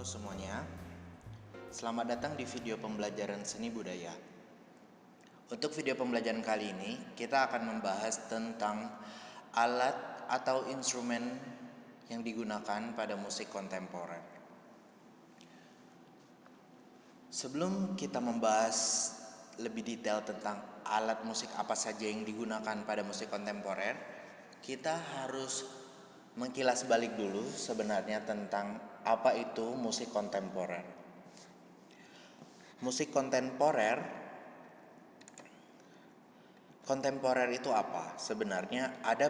Halo semuanya, selamat datang di video pembelajaran seni budaya. Untuk video pembelajaran kali ini, kita akan membahas tentang alat atau instrumen yang digunakan pada musik kontemporer. Sebelum kita membahas lebih detail tentang alat musik apa saja yang digunakan pada musik kontemporer, kita harus mengkilas balik dulu sebenarnya tentang apa itu musik kontemporer. Musik kontemporer itu apa? Sebenarnya ada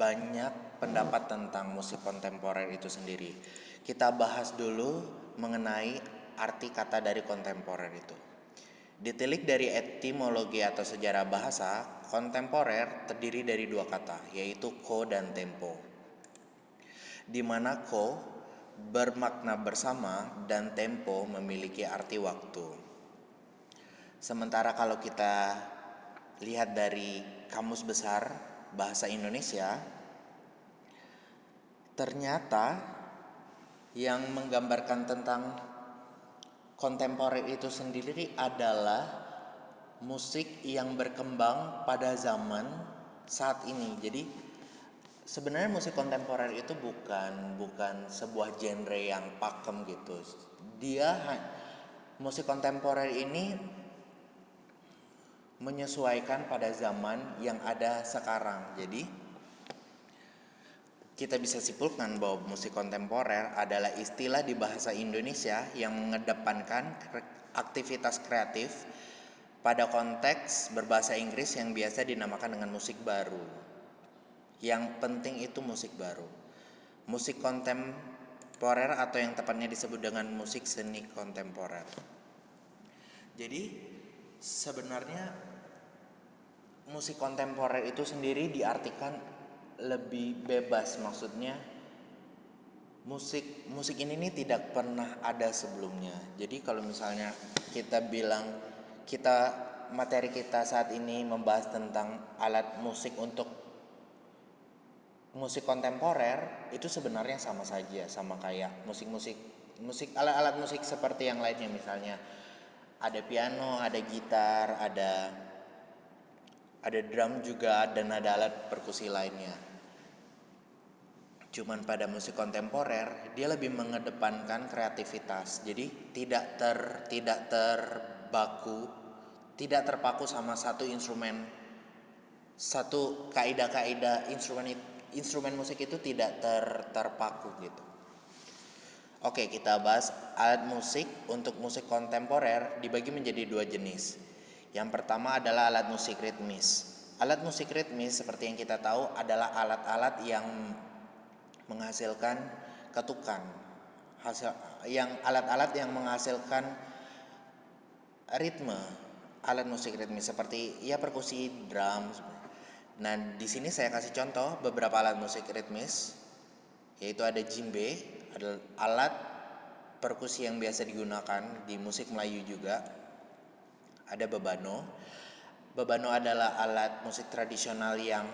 banyak pendapat tentang musik kontemporer itu sendiri. Kita bahas dulu mengenai arti kata dari kontemporer itu. Ditilik dari etimologi atau sejarah bahasa, kontemporer terdiri dari dua kata, yaitu ko dan tempo. Di mana ko bermakna bersama dan tempo memiliki arti waktu. Sementara kalau kita lihat dari Kamus Besar Bahasa Indonesia, ternyata yang menggambarkan tentang kontemporer itu sendiri adalah musik yang berkembang pada zaman saat ini. Jadi sebenarnya musik kontemporer itu bukan sebuah genre yang pakem gitu. Musik kontemporer ini menyesuaikan pada zaman yang ada sekarang. Jadi kita bisa simpulkan bahwa musik kontemporer adalah istilah di bahasa Indonesia yang mengedepankan aktivitas kreatif pada konteks berbahasa Inggris yang biasa dinamakan dengan musik baru. Yang penting itu musik baru. Musik kontemporer atau yang tepatnya disebut dengan musik seni kontemporer. Jadi sebenarnya musik kontemporer itu sendiri diartikan lebih bebas, maksudnya musik ini nih tidak pernah ada sebelumnya. Jadi kalau misalnya materi kita saat ini membahas tentang alat musik untuk musik kontemporer, itu sebenarnya sama saja, sama kayak alat-alat musik seperti yang lainnya. Misalnya ada piano, ada gitar, ada drum juga, dan ada alat perkusi lainnya. Cuman pada musik kontemporer dia lebih mengedepankan kreativitas. Jadi tidak terpaku sama satu instrumen, satu kaidah-kaidah instrumen musik itu tidak terpaku gitu. Oke, kita bahas alat musik. Untuk musik kontemporer dibagi menjadi dua jenis. Yang pertama adalah alat musik ritmis. Alat musik ritmis seperti yang kita tahu adalah alat-alat yang menghasilkan ketukan. Alat-alat yang menghasilkan ritme. Alat musik ritmis seperti perkusi, drum. Nah, di sini saya kasih contoh beberapa alat musik ritmis, yaitu ada djembe, adalah alat perkusi yang biasa digunakan di musik Melayu juga. Ada bebano. Bebano adalah alat musik tradisional yang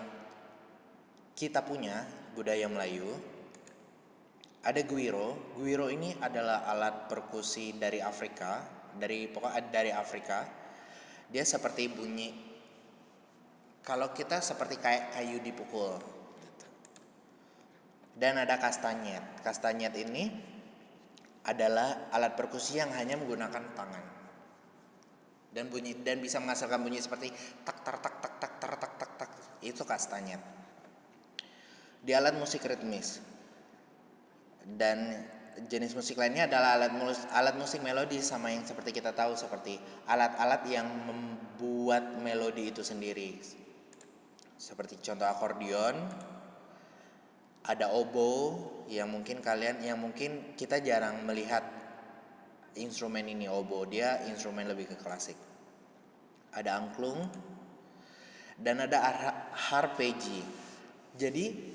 kita punya, budaya Melayu. Ada guiro. Guiro ini adalah alat perkusi dari Afrika, dari Afrika. Dia seperti bunyi, kalau kita seperti kayak kayu dipukul. Dan ada kastanyet. Kastanyet ini adalah alat perkusi yang hanya menggunakan tangan. Dan bisa menghasilkan bunyi seperti tak tak tak tak tak tak tak tak tak. Itu kastanyet. Di alat musik ritmis. Dan jenis musik lainnya adalah alat musik melodi, sama yang seperti kita tahu, seperti alat-alat yang membuat melodi itu sendiri. Seperti contoh akordeon, ada oboe yang mungkin kita jarang melihat instrumen ini, oboe. Dia instrumen lebih ke klasik. Ada angklung dan ada harpegi. Jadi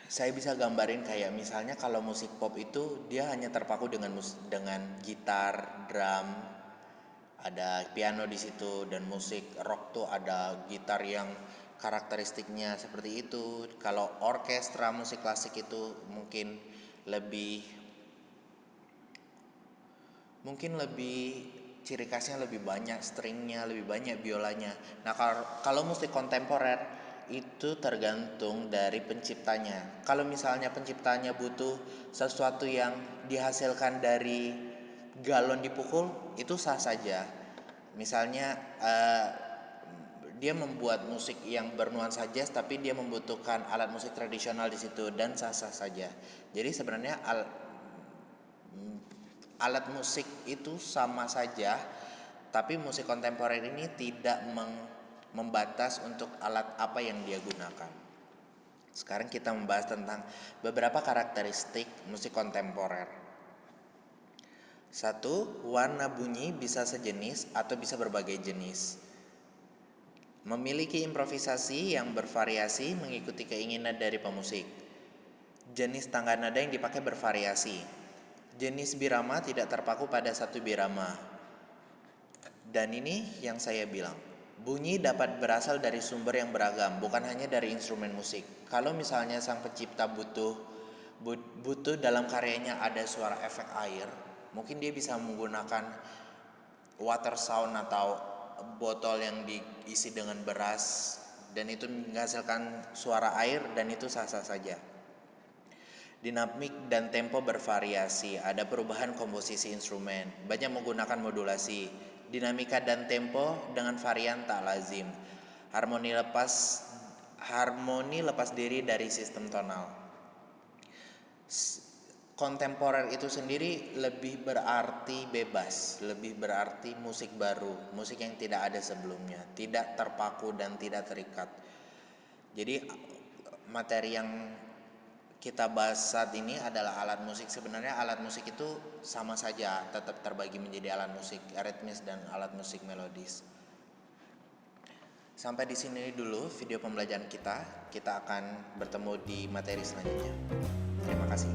saya bisa gambarin kayak misalnya kalau musik pop itu dia hanya terpaku dengan gitar, drum, ada piano di situ, dan musik rock tuh ada gitar yang karakteristiknya seperti itu. Kalau orkestra musik klasik itu mungkin lebih mungkin lebih ciri khasnya lebih banyak stringnya, lebih banyak biolanya. Nah, kalau musik kontemporer itu tergantung dari penciptanya. Kalau misalnya penciptanya butuh sesuatu yang dihasilkan dari galon dipukul, itu sah saja. Misalnya dia membuat musik yang bernuansa jazz tapi dia membutuhkan alat musik tradisional di situ, dan sah-sah saja. Jadi sebenarnya alat musik itu sama saja, tapi musik kontemporer ini tidak membatas untuk alat apa yang dia gunakan. Sekarang kita membahas tentang beberapa karakteristik musik kontemporer. 1. Warna bunyi bisa sejenis atau bisa berbagai jenis. Memiliki improvisasi yang bervariasi mengikuti keinginan dari pemusik. Jenis tangga nada yang dipakai bervariasi. Jenis birama tidak terpaku pada satu birama. Dan ini yang saya bilang, bunyi dapat berasal dari sumber yang beragam, bukan hanya dari instrumen musik. Kalau misalnya sang pencipta butuh dalam karyanya ada suara efek air, mungkin dia bisa menggunakan water sound atau botol yang diisi dengan beras, dan itu menghasilkan suara air, dan itu sah-sah saja. Dinamik dan tempo bervariasi, ada perubahan komposisi instrumen, banyak menggunakan modulasi. Dinamika dan tempo dengan varian tak lazim. Harmoni lepas diri dari sistem tonal. Kontemporer itu sendiri lebih berarti bebas, lebih berarti musik baru, musik yang tidak ada sebelumnya, tidak terpaku dan tidak terikat. Jadi materi yang kita bahas saat ini adalah alat musik. Sebenarnya alat musik itu sama saja, tetap terbagi menjadi alat musik ritmis dan alat musik melodis. Sampai di sini dulu video pembelajaran kita. Kita akan bertemu di materi selanjutnya. Terima kasih.